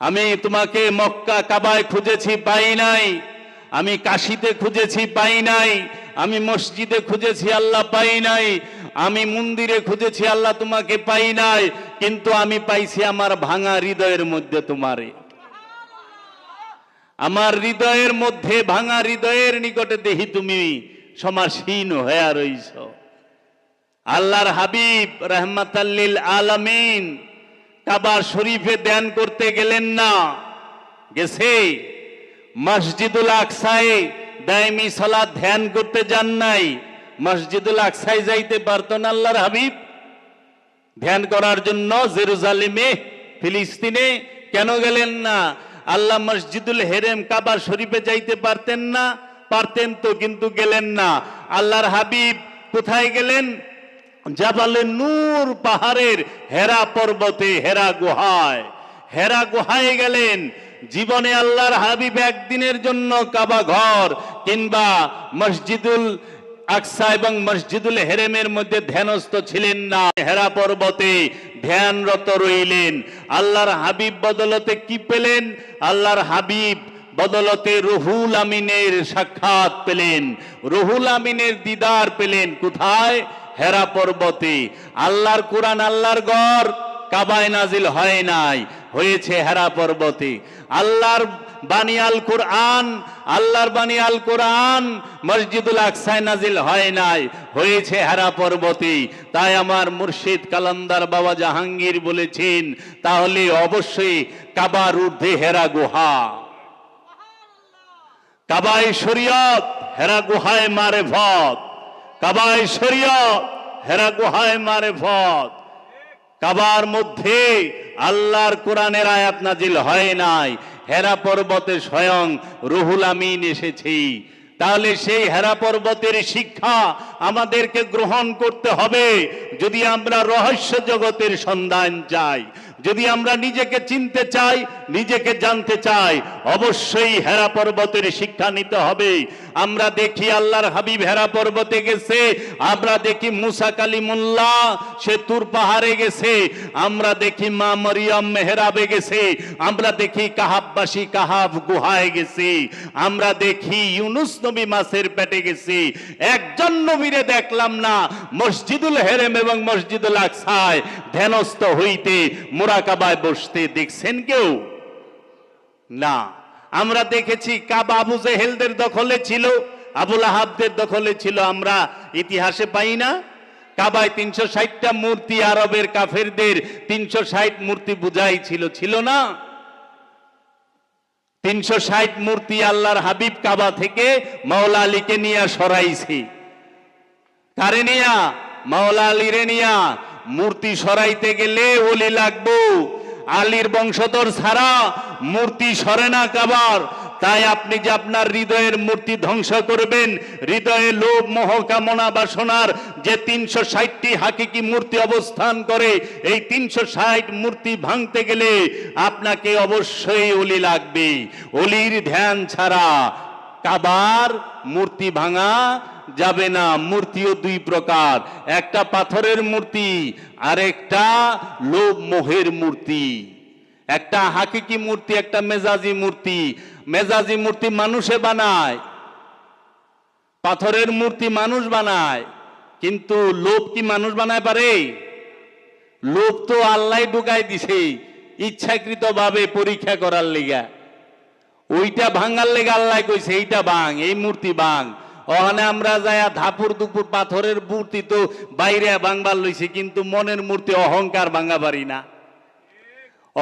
আমি তোমাকে মক্কা কাবায় খুঁজেছি, পাই নাই। আমি কাশীতে খুঁজেছি, পাই নাই। আমি মসজিদে খুঁজেছি, আল্লাহ পাই নাই। আমি মন্দিরে খুঁজেছি, আল্লাহ তোমাকে পাই নাই। কিন্তু আমি পাইছি আমার ভাঙা হৃদয়ের মধ্যে তোমারে। আমার হৃদয়ের মধ্যে, ভাঙা হৃদয়ের নিকটে দেখি তুমি সমাসীন হয়ে রইছ। আল্লাহর হাবিব রাহমাতাল লিল আলামিন কাবা শরীফে ধ্যান করতে গেলেন না, গেছে মসজিদুল আকসায় দায়মি সালাত ধ্যান করতে যান নাই। মসজিদুল আকসায় যাইতে পারতেন আল্লাহর হাবিব ধ্যান করার জন্য জেরুজালেমে, ফিলিস্তিনে কেন গেলেন না? আল্লাহ মসজিদুল হেরেম কাবা শরীফে যাইতে পারতেন না? পারতেন তো, কিন্তু গেলেন না। আল্লাহর হাবিব কোথায় গেলেন? জাবালে নূর পাহাড়ের হেরা পর্বতে, হেরা গুহায়। হেরা গুহায় গেলেন। জীবনে আল্লাহর হাবিব একদিনের জন্য কাবা ঘর কিংবা মসজিদুল আকসা এবং মসজিদুল হেরেমের মধ্যে ধ্যানস্থ ছিলেন না। হেরা পর্বতে ধ্যানরত রইলেন। আল্লাহর হাবিব বদলতে কি পেলেন? আল্লাহর হাবিব বদলতে রুহুল আমিনের সাক্ষাৎ পেলেন, রুহুল আমিনের দিদার পেলেন। কোথায়? হেরা পর্বতে। আল্লাহর কোরআন, আল্লাহর ঘর কাবায় নাজিল হয় নাই, হয়েছে হেরা পর্বতে। আল্লাহর বাণী আল কোরআন, আল্লাহর বাণী আল কোরআন মসজিদুল আকসায় নাজিল হয় নাই, হয়েছে হেরা পর্বতে। তাই আমার মুর্শিদ কালান্দার বাবা জাহাঙ্গীর বলেছেন, তাহলে অবশ্যই কাবার ঊর্ধ্বে হেরা গুহা। কাবায় শরীয়ত, হেরা গুহায় মারেফত। কাবায় শরীয়ত, হেরা গুহায় মারেফত। কাবার মধ্যে আল্লাহর কোরআনের আয়াত নাজিল হয় নাই, হেরা পর্বতে স্বয়ং রুহুল আমিন এসেছে। তাহলে সেই হেরা পর্বতের শিক্ষা আমাদেরকে গ্রহণ করতে হবে। যদি আমরা রহস্য জগতের সন্ধান চাই, যদি আমরা নিজেকে চিনতে চাই, নিজেকে জানতে চাই, অবশ্যই হেরা পর্বতের শিক্ষা নিতে হবে। আমরা দেখি আল্লাহর হাবিব হেরা পর্বতে গেছে, আমরা দেখি মুসা কালিমুল্লাহ সে তুর পাহাড়ে গেছে, আমরা দেখি মা মরিয়ম মেহরাবে গেছে, আমরা দেখি কাহাববাসী কাহাব গুহায় গেছে, আমরা দেখি ইউনুস নবী মাছের পেটে গেছে। একজন নবীরে দেখলাম না মসজিদুল হেরেম এবং মসজিদুল আকসায় ধ্যানস্থ হইতে, মুরাকাবায় বসতে। দেখছেন কেউ? না। আমরা দেখেছি কাবা আবু জেহেলদের দখলে ছিল, আবুল আহাবদের দখলে ছিল, আমরা ইতিহাসে পাই না? কাবায় 360টা মূর্তি, আরবের কাফেরদের 360 মূর্তি বুঝাই ছিল, ছিল না? 360 মূর্তি আল্লাহর হাবিব কাবা থেকে মাওলা আলীকে নিয়ে সরাইছে। কারে নিয়া? মাওলা আলীরে নিয়া। মূর্তি সরাইতে গেলে ওলি লাগবো, আলীর বংশধর ছাড়া মূর্তি সরে না কাবার। তাই আপনি যে আপনার হৃদয়ের মূর্তি ধ্বংস করবেন, হৃদয়ে লোভ মোহ কামনা বাসনার যে 360টি হাকিকি মূর্তি অবস্থান করে, এই 360 মূর্তি ভাঙতে গেলে আপনাকে অবশ্যই ওলি লাগবে। ওলির ধ্যান ছাড়া কাবার মূর্তি ভাঙা যাবে না। মূর্তিও দুই প্রকার, একটা পাথরের মূর্তি আর একটা লোভ মোহের মূর্তি। একটা হাকিকি মূর্তি, একটা মেজাজি মূর্তি। মেজাজি মূর্তি মানুষে বানায়, পাথরের মূর্তি মানুষ বানায়, কিন্তু লোভ কি মানুষ বানায় পারে? লোভ তো আল্লাহ ঢুকাই দিছে ইচ্ছাকৃত ভাবে পরীক্ষা করার লেগা। ওইটা ভাঙার লেগে আল্লাহ কইছে এইটা ভাঙ, এই মূর্তি ভাঙ। ওখানে আমরা যাই ধাপুর দুপুর পাথরের মূর্তি তো বাইরে ভাঙবার লইছি, কিন্তু মনের মূর্তি অহংকার ভাঙা পারি না।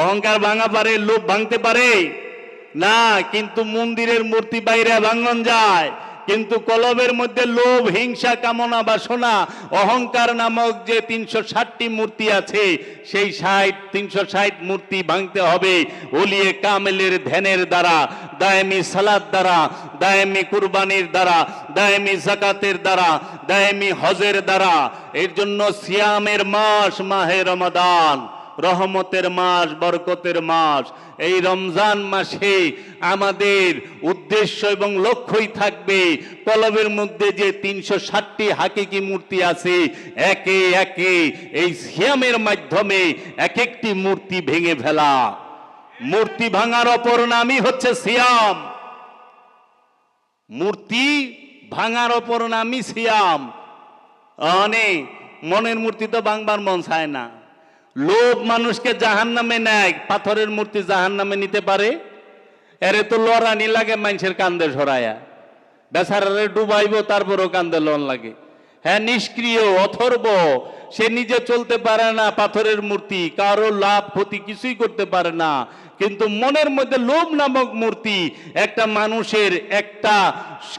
অহংকার ভাঙা পারে, লোভ ভাঙতে পারে না। কিন্তু মন্দিরের মূর্তি বাইরে ভাঙন যায়, কিন্তু কলবের মধ্যে লোভ, হিংসা, কামনা বাসনা, অহংকার নামক যে 360টি মূর্তি আছে, সেই 360 মূর্তি ভাঙতে হবে ওলিয়ে কামেলের ধ্যানের দ্বারা, দায়েমি সালাত দ্বারা, দায়েমি কুরবানির দ্বারা, দায়েমি যাকাতের দ্বারা, দায়েমি হজের দ্বারা। এর জন্য সিয়ামের মাস মাহে রমাদান, রহমতের মাস, বরকতের মাস। এই রমজান মাসে আমাদের উদ্দেশ্য এবং লক্ষ্যই থাকবে কলবের মধ্যে যে 360টি হাকিকি মূর্তি আছে, একে একে এই সিয়ামের মাধ্যমে এক একটি মূর্তি ভেঙে ফেলা। মূর্তি ভাঙার অপর নামই হচ্ছে সিয়াম। মূর্তি ভাঙার অপর নামই সিয়াম। অনেক মনের মূর্তি তো ভাঙবার মন চায় না। লোভ মানুষকে জাহান্নামে নেয়। পাথরের মূর্তি জাহান্নামে নিতে পারে? এরে তো লড়ানি লাগে মানুষের কান্দে সরায়া, বেচারারে ডুবাইব তারপরও কান্দে লন লাগে। হ্যাঁ, নিষ্ক্রিয় অথর্ব, সে নিজে চলতে পারে না, পাথরের মূর্তি কারো লাভ ক্ষতি কিছুই করতে পারে না। কিন্তু মনের মধ্যে লোভ নামক মূর্তি একটা মানুষের, একটা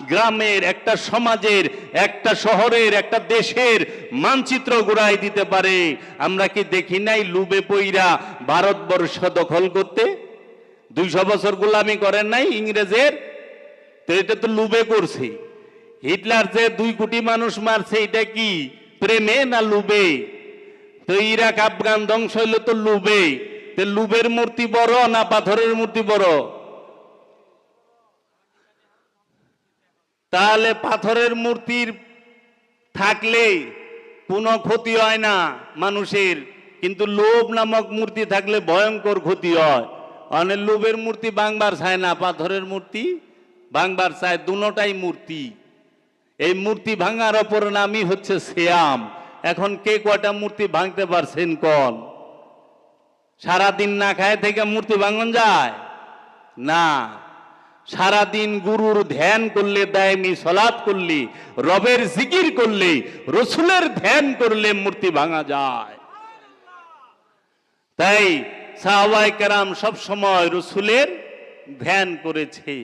গ্রামের, একটা সমাজের, একটা শহরের, একটা দেশের মানচিত্র ঘুরাই দিতে পারে। আমরা কি দেখি নাই লোভে পইরা ভারতবর্ষ দখল করতে? 200 বছর গোলামি করেন নাই ইংরেজের? তো এটা তো লোভে করছে। হিটলার যে 2 কোটি মানুষ মারছে, এটা কি প্রেমে না লোভে? তো ইরাক আফগান ধ্বংস হইলো তো লোভে। তো লোভের মূর্তি বড় না পাথরের মূর্তি বড়? তাহলে পাথরের মূর্তির থাকলে কোনো ক্ষতি হয় না মানুষের, কিন্তু লোভ নামক মূর্তি থাকলে ভয়ঙ্কর ক্ষতি হয়। অনেক লোভের মূর্তি ভাঙবার চায় না, পাথরের মূর্তি ভাঙবার চায়। দুটোটাই মূর্তি। এই মূর্তি ভাঙার অপর নামই হচ্ছে সিয়াম। এখন কে কয়টা মূর্তি ভাঙতে পারছেন কোন? সারাদিন না খায় থেকে মূর্তি ভাঙন যায় না। সারাদিন গুরুর ধ্যান করলে, দায়মি সলাৎ করলে, রবের জিকির করলে, রসুলের ধ্যান করলে মূর্তি ভাঙা যায়। তাই সাহাবায়ে কেরাম সব সময় রসুলের ধ্যান করেছে।